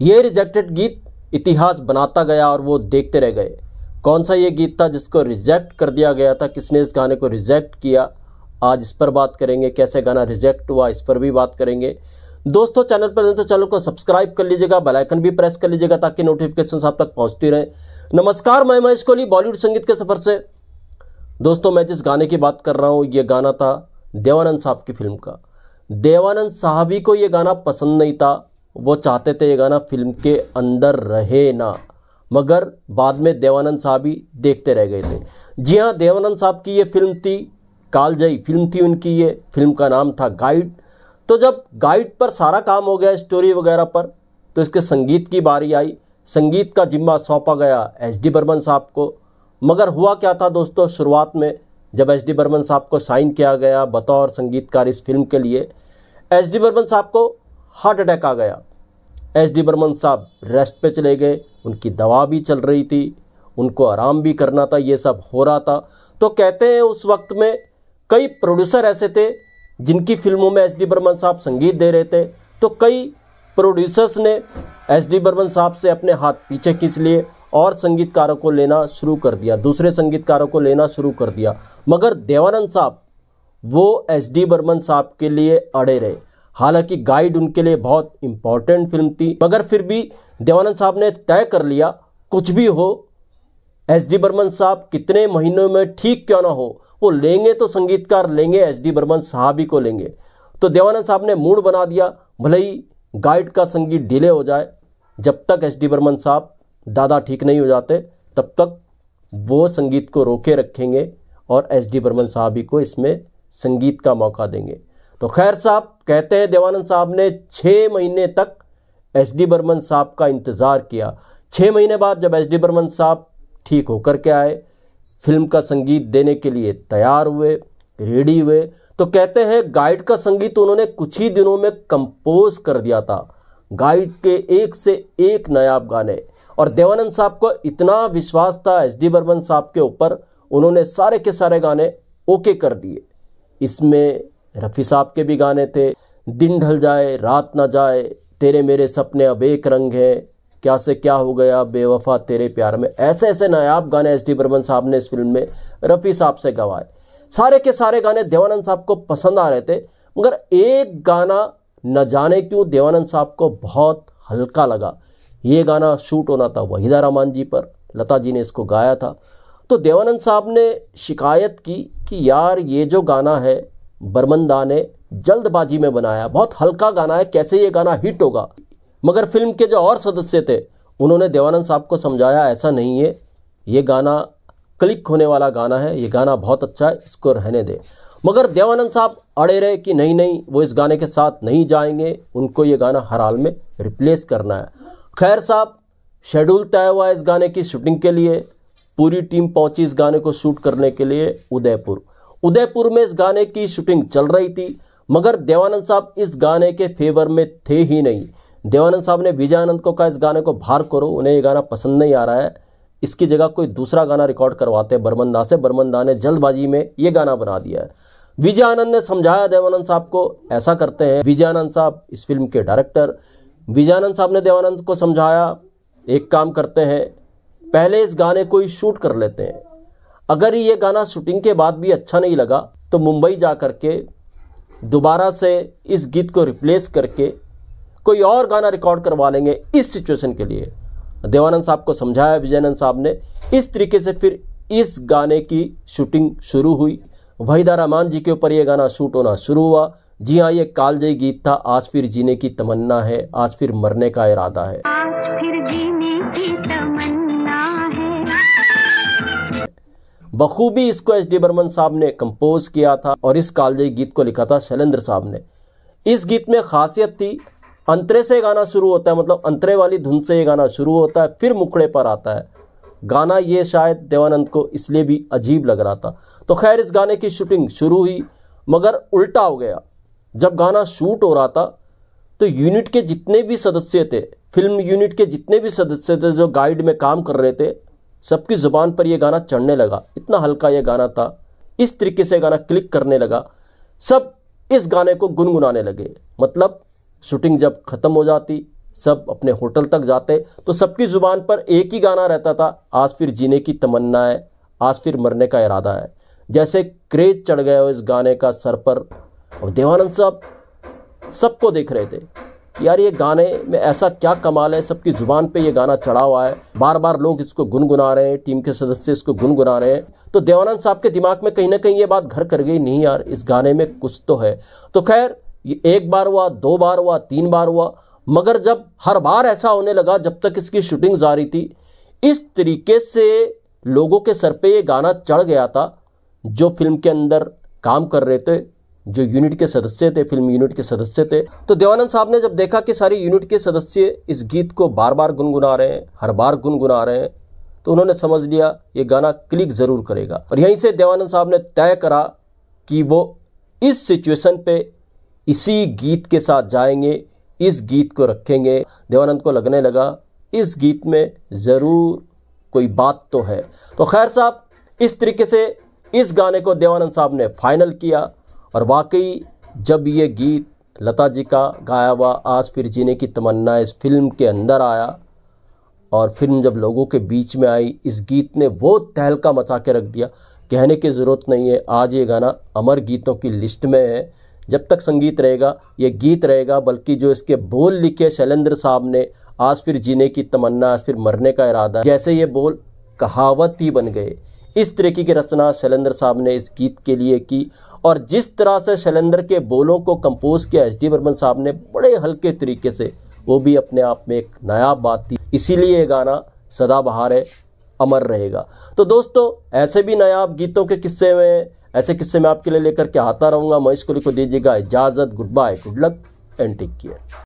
ये रिजेक्टेड गीत इतिहास बनाता गया और वो देखते रह गए। कौन सा ये गीत था जिसको रिजेक्ट कर दिया गया था, किसने इस गाने को रिजेक्ट किया, आज इस पर बात करेंगे। कैसे गाना रिजेक्ट हुआ इस पर भी बात करेंगे। दोस्तों चैनल पर तो चैनल को सब्सक्राइब कर लीजिएगा, बेल आइकन भी प्रेस कर लीजिएगा ताकि नोटिफिकेशन आप तक पहुंचती रहे। नमस्कार, मैं महेश कोहली बॉलीवुड संगीत के सफर से। दोस्तों मैं जिस गाने की बात कर रहा हूं ये गाना था देवानंद साहब की फिल्म का। देवानंद साहब ही को ये गाना पसंद नहीं था, वो चाहते थे ये गाना फिल्म के अंदर रहे ना, मगर बाद में देवानंद साहब ही देखते रह गए थे। जी हाँ, देवानंद साहब की ये फिल्म थी, कालजयी फिल्म थी उनकी। ये फिल्म का नाम था गाइड। तो जब गाइड पर सारा काम हो गया स्टोरी वगैरह पर, तो इसके संगीत की बारी आई। संगीत का जिम्मा सौंपा गया एस.डी. बर्मन साहब को। मगर हुआ क्या था दोस्तों, शुरुआत में जब एस.डी. बर्मन साहब को साइन किया गया बतौर संगीतकार इस फिल्म के लिए, एस.डी. बर्मन साहब को हार्ट अटैक आ गया। एस.डी. बर्मन साहब रेस्ट पे चले गए, उनकी दवा भी चल रही थी, उनको आराम भी करना था, ये सब हो रहा था। तो कहते हैं उस वक्त में कई प्रोड्यूसर ऐसे थे जिनकी फिल्मों में एस.डी. बर्मन साहब संगीत दे रहे थे। तो कई प्रोड्यूसर्स ने एस.डी. बर्मन साहब से अपने हाथ पीछे खींच लिए और संगीतकारों को लेना शुरू कर दिया, दूसरे संगीतकारों को लेना शुरू कर दिया। मगर देवानंद साहब वो एस.डी. बर्मन साहब के लिए अड़े रहे। हालांकि गाइड उनके लिए बहुत इंपॉर्टेंट फिल्म थी, मगर फिर भी देवानंद साहब ने तय कर लिया कुछ भी हो, एस.डी. बर्मन साहब कितने महीनों में ठीक क्यों ना हो, वो लेंगे तो संगीतकार लेंगे, एस.डी. बर्मन साहब ही को लेंगे। तो देवानंद साहब ने मूड बना दिया, भले ही गाइड का संगीत डिले हो जाए, जब तक एस.डी. बर्मन साहब दादा ठीक नहीं हो जाते तब तक वो संगीत को रोके रखेंगे और एस.डी. बर्मन साहब ही को इसमें संगीत का मौका देंगे। तो खैर साहब कहते हैं देवानंद साहब ने 6 महीने तक एस.डी. बर्मन साहब का इंतज़ार किया। 6 महीने बाद जब एस.डी. बर्मन साहब ठीक होकर के आए, फिल्म का संगीत देने के लिए तैयार हुए, रेडी हुए, तो कहते हैं गाइड का संगीत उन्होंने कुछ ही दिनों में कंपोज कर दिया था। गाइड के एक से एक नायाब गाने, और देवानंद साहब को इतना विश्वास था एस.डी. बर्मन साहब के ऊपर, उन्होंने सारे के सारे गाने ओके कर दिए। इसमें रफ़ी साहब के भी गाने थे, दिन ढल जाए रात ना जाए, तेरे मेरे सपने अब एक रंग है, क्या से क्या हो गया बेवफा तेरे प्यार में। ऐसे ऐसे नायाब गाने एस.डी. बर्मन साहब ने इस फिल्म में रफ़ी साहब से गवाए। सारे के सारे गाने देवानंद साहब को पसंद आ रहे थे, मगर एक गाना न जाने क्यों देवानंद साहब को बहुत हल्का लगा। ये गाना शूट होना था वहीदा रहमान जी पर, लता जी ने इसको गाया था। तो देवानंद साहब ने शिकायत की कि यार ये जो गाना है बर्मन दा ने जल्दबाजी में बनाया, बहुत हल्का गाना है, कैसे ये गाना हिट होगा। मगर फिल्म के जो और सदस्य थे उन्होंने देवानंद साहब को समझाया ऐसा नहीं है, ये गाना क्लिक होने वाला गाना है, ये गाना बहुत अच्छा है, इसको रहने दे। मगर देवानंद साहब अड़े रहे कि नहीं नहीं, वो इस गाने के साथ नहीं जाएंगे, उनको ये गाना हर हाल में रिप्लेस करना है। खैर साहब शेड्यूल तय हुआ इस गाने की शूटिंग के लिए। पूरी टीम पहुंची इस गाने को शूट करने के लिए उदयपुर में इस गाने की शूटिंग चल रही थी। मगर देवानंद साहब इस गाने के फेवर में थे ही नहीं। देवानंद साहब ने विजय आनंद को कहा इस गाने को बाहर करो, उन्हें ये गाना पसंद नहीं आ रहा है, इसकी जगह कोई दूसरा गाना रिकॉर्ड करवाते हैं बर्मन दा से। बर्मन दा ने जल्दबाजी में ये गाना बना दिया है। विजय आनंद ने समझाया देवानंद साहब को, ऐसा करते हैं विजय आनंद साहब इस फिल्म के डायरेक्टर। विजय आनंद साहब ने देवानंद को समझाया एक काम करते हैं, पहले इस गाने को ही शूट कर लेते हैं, अगर ये गाना शूटिंग के बाद भी अच्छा नहीं लगा तो मुंबई जा करके दोबारा से इस गीत को रिप्लेस करके कोई और गाना रिकॉर्ड करवा लेंगे इस सिचुएशन के लिए। देवानंद साहब को समझाया विजयानंद साहब ने। इस तरीके से फिर इस गाने की शूटिंग शुरू हुई। वहीदा रहमान जी के ऊपर ये गाना शूट होना शुरू हुआ। जी हाँ, ये कालजयी गीत था, आज फिर जीने की तमन्ना है, आज फिर मरने का इरादा है। आज फिर जीने की तमन्ना है। बखूबी इसको एस.डी. बर्मन साहब ने कंपोज किया था और इस कालजयी गीत को लिखा था शैलेंद्र साहब ने। इस गीत में खासियत थी, अंतरे से गाना शुरू होता है, मतलब अंतरे वाली धुन से ये गाना शुरू होता है, फिर मुखड़े पर आता है गाना। ये शायद देवानंद को इसलिए भी अजीब लग रहा था। तो खैर इस गाने की शूटिंग शुरू हुई, मगर उल्टा हो गया। जब गाना शूट हो रहा था तो यूनिट के जितने भी सदस्य थे, फिल्म यूनिट के जितने भी सदस्य थे जो गाइड में काम कर रहे थे, सबकी ज़ुबान पर यह गाना चढ़ने लगा। इतना हल्का यह गाना था, इस तरीके से गाना क्लिक करने लगा, सब इस गाने को गुनगुनाने लगे। मतलब शूटिंग जब ख़त्म हो जाती, सब अपने होटल तक जाते तो सबकी ज़ुबान पर एक ही गाना रहता था, आज फिर जीने की तमन्ना है, आज फिर मरने का इरादा है। जैसे क्रेज चढ़ गया हो इस गाने का सर पर। और देवानंद साहब सबको देख रहे थे कि यार ये गाने में ऐसा क्या कमाल है, सबकी ज़ुबान पे ये गाना चढ़ा हुआ है, बार बार लोग इसको गुनगुना रहे हैं, टीम के सदस्य इसको गुनगुना रहे हैं। तो देवानंद साहब के दिमाग में कहीं ना कहीं ये बात घर कर गई, नहीं यार इस गाने में कुछ तो है। तो खैर ये एक बार हुआ, 2 बार हुआ, 3 बार हुआ, मगर जब हर बार ऐसा होने लगा, जब तक इसकी शूटिंग जारी थी, इस तरीके से लोगों के सर पे ये गाना चढ़ गया था। जो फिल्म के अंदर काम कर रहे थे, जो यूनिट के सदस्य थे, फिल्म यूनिट के सदस्य थे, तो देवानंद साहब ने जब देखा कि सारी यूनिट के सदस्य इस गीत को बार बार गुनगुना रहे हैं, हर बार गुनगुना रहे हैं, तो उन्होंने समझ लिया ये गाना क्लिक ज़रूर करेगा। और यहीं से देवानंद साहब ने तय करा कि वो इस सिचुएशन पे इसी गीत के साथ जाएंगे, इस गीत को रखेंगे। देवानंद को लगने लगा इस गीत में ज़रूर कोई बात तो है। तो खैर साहब, इस तरीके से इस गाने को देवानंद साहब ने फाइनल किया। और वाकई जब ये गीत लता जी का गाया हुआ आज फिर जीने की तमन्ना इस फिल्म के अंदर आया और फिल्म जब लोगों के बीच में आई, इस गीत ने वो तहलका मचा के रख दिया, कहने की ज़रूरत नहीं है। आज ये गाना अमर गीतों की लिस्ट में है। जब तक संगीत रहेगा ये गीत रहेगा, बल्कि जो इसके बोल लिखे शैलेंद्र साहब ने, आज फिर जीने की तमन्ना, आज फिर मरने का इरादा, जैसे ये बोल कहावत ही बन गए। इस तरीके की रचना शैलेंद्र साहब ने इस गीत के लिए की। और जिस तरह से शैलेंद्र के बोलों को कंपोज किया एच डी बर्मन साहब ने बड़े हल्के तरीके से, वो भी अपने आप में एक नायाब बात थी। इसीलिए ये गाना सदाबहार है, अमर रहेगा। तो दोस्तों, ऐसे भी नायाब गीतों के किस्से में, ऐसे किस्से मैं आपके लिए लेकर के आता रहूँगा। महेश कोहली को दीजिएगा इजाज़त। Goodbye, good luck and take care.